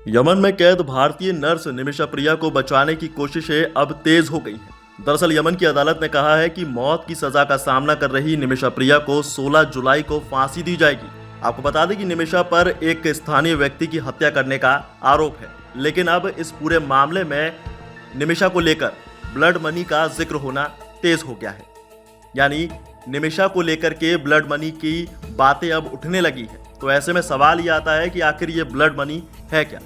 Yemen में कैद भारतीय नर्स निमिषा प्रिया को बचाने की कोशिशें अब तेज हो गई हैं। दरअसल यमन की अदालत ने कहा है कि मौत की सजा का सामना कर रही निमिषा प्रिया को 16 जुलाई को फांसी दी जाएगी। आपको बता दें कि निमिषा पर एक स्थानीय व्यक्ति की हत्या करने का आरोप है, लेकिन अब इस पूरे मामले में निमिषा को लेकर ब्लड मनी का जिक्र होना तेज हो गया है। यानी निमिषा को लेकर के ब्लड मनी की बातें अब उठने लगी है। तो ऐसे में सवाल ये आता है कि आखिर ये ब्लड मनी है क्या।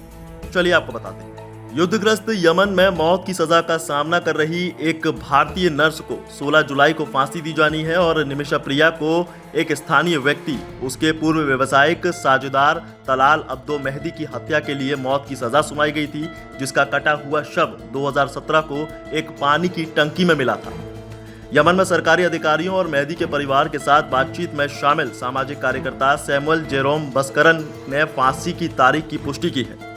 चलिए आपको बताते हैं। युद्धग्रस्त यमन में मौत की सजा का सामना कर रही एक भारतीय नर्स को 16 जुलाई को फांसी दी जानी है और निमिषा प्रिया को एक स्थानीय व्यक्ति उसके पूर्व व्यवसायिक साझेदार तलाल अब्दो मेहदी की हत्या के लिए मौत की सजा सुनाई गई थी, जिसका कटा हुआ शव 2017 को एक पानी की टंकी में मिला था। यमन में सरकारी अधिकारियों और मेहदी के परिवार के साथ बातचीत में शामिल सामाजिक कार्यकर्ता सैमुअल जेरोम बस्करन ने फांसी की तारीख की पुष्टि की है।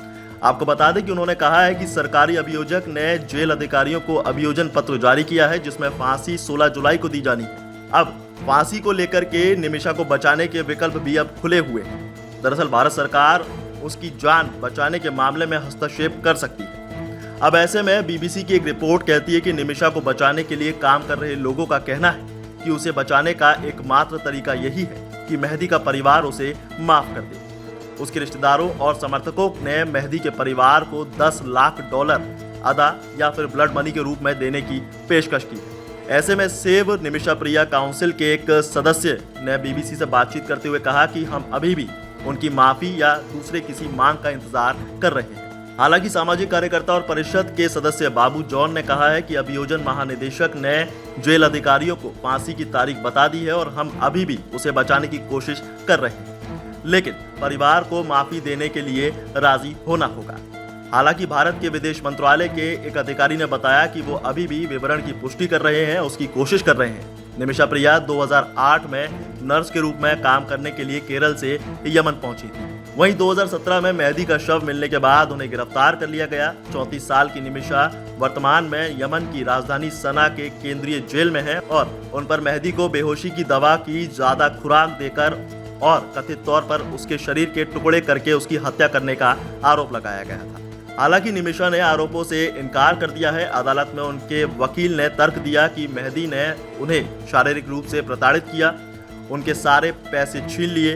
आपको बता दें कि उन्होंने कहा है कि सरकारी अभियोजक ने जेल अधिकारियों को अभियोजन पत्र जारी किया है, जिसमें फांसी 16 जुलाई को दी जानी है। अब फांसी को लेकर के निमिषा को बचाने के विकल्प भी अब खुले हुए हैं। दरअसल भारत सरकार उसकी जान बचाने के मामले में हस्तक्षेप कर सकती है। अब ऐसे में बीबीसी की एक रिपोर्ट कहती है कि निमिषा को बचाने के लिए काम कर रहे लोगों का कहना है कि उसे बचाने का एकमात्र तरीका यही है कि मेहदी का परिवार उसे माफ कर दे। उसके रिश्तेदारों और समर्थकों ने मेहदी के परिवार को $10 लाख अदा या फिर ब्लड मनी के रूप में देने की पेशकश की है। ऐसे में सेव निमिषा प्रिया काउंसिल के एक सदस्य ने बीबीसी से बातचीत करते हुए कहा कि हम अभी भी उनकी माफी या दूसरे किसी मांग का इंतजार कर रहे हैं। हालांकि सामाजिक कार्यकर्ता और परिषद के सदस्य बाबू जॉन ने कहा है कि अभियोजन महानिदेशक ने जेल अधिकारियों को फांसी की तारीख बता दी है और हम अभी भी उसे बचाने की कोशिश कर रहे हैं, लेकिन परिवार को माफी देने के लिए राजी होना होगा। हालांकि भारत के विदेश मंत्रालय के एक अधिकारी ने बताया कि वो अभी भी विवरण की पुष्टि कर रहे हैं, उसकी कोशिश कर रहे हैं। निमिषा प्रिया 2008 में नर्स के रूप में काम करने के लिए केरल से यमन पहुंची थी। वहीं 2017 में मेहदी का शव मिलने के बाद उन्हें गिरफ्तार कर लिया गया। 34 साल की निमिषा वर्तमान में यमन की राजधानी सना के केंद्रीय जेल में है और उन पर मेहदी को बेहोशी की दवा की ज्यादा खुराक देकर और कथित तौर पर उसके शरीर के टुकड़े करके उसकी हत्या करने का आरोप लगाया गया था। हालांकि निमिषा ने आरोपों से इनकार कर दिया है। अदालत में उनके वकील ने तर्क दिया कि मेहदी ने उन्हें शारीरिक रूप से प्रताड़ित किया, उनके सारे पैसे छीन लिए,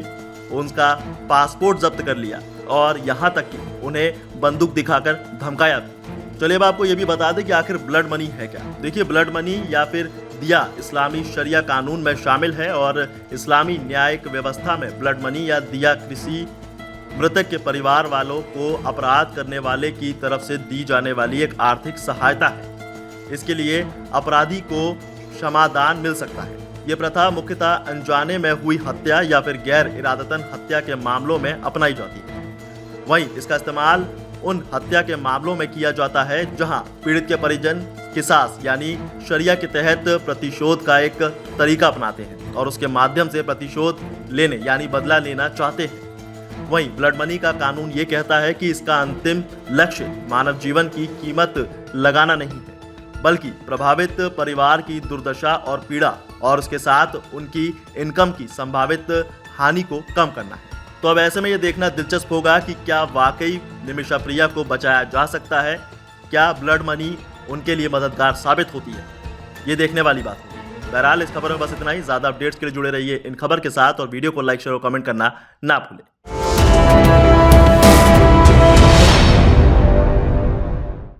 उनका पासपोर्ट जब्त कर लिया और यहाँ तक कि उन्हें बंदूक दिखाकर धमकाया भी। चलिए अब आपको ये भी बता दें कि आखिर ब्लड मनी है क्या। देखिए, ब्लड मनी या फिर दिया इस्लामी शरिया कानून में शामिल है और इस्लामी न्यायिक व्यवस्था में ब्लड मनी या दिया किसी मृतक के परिवार वालों को अपराध करने वाले की तरफ से दी जाने वाली एक आर्थिक सहायता है। इसके लिए अपराधी को क्षमादान मिल सकता है। ये प्रथा मुख्यतः अनजाने में हुई हत्या या फिर गैर इरादतन हत्या के मामलों में अपनाई जाती है। वहीं इसका इस्तेमाल उन हत्या के मामलों में किया जाता है जहां पीड़ित के परिजन किसास यानी शरिया के तहत प्रतिशोध का एक तरीका अपनाते हैं और उसके माध्यम से प्रतिशोध लेने यानी बदला लेना चाहते हैं। वहीं ब्लड मनी का कानून ये कहता है कि इसका अंतिम लक्ष्य मानव जीवन की कीमत लगाना नहीं है, बल्कि प्रभावित परिवार की दुर्दशा और पीड़ा और उसके साथ उनकी इनकम की संभावित हानि को कम करना है। तो अब ऐसे में ये देखना दिलचस्प होगा कि क्या वाकई निमिषा प्रिया को बचाया जा सकता है, क्या ब्लड मनी उनके लिए मददगार साबित होती है। ये देखने वाली बात होगी। बहरहाल इस खबर में बस इतना ही। ज्यादा अपडेट्स के लिए जुड़े रहिए इन खबर के साथ और वीडियो को लाइक शेयर और कमेंट करना ना भूलें।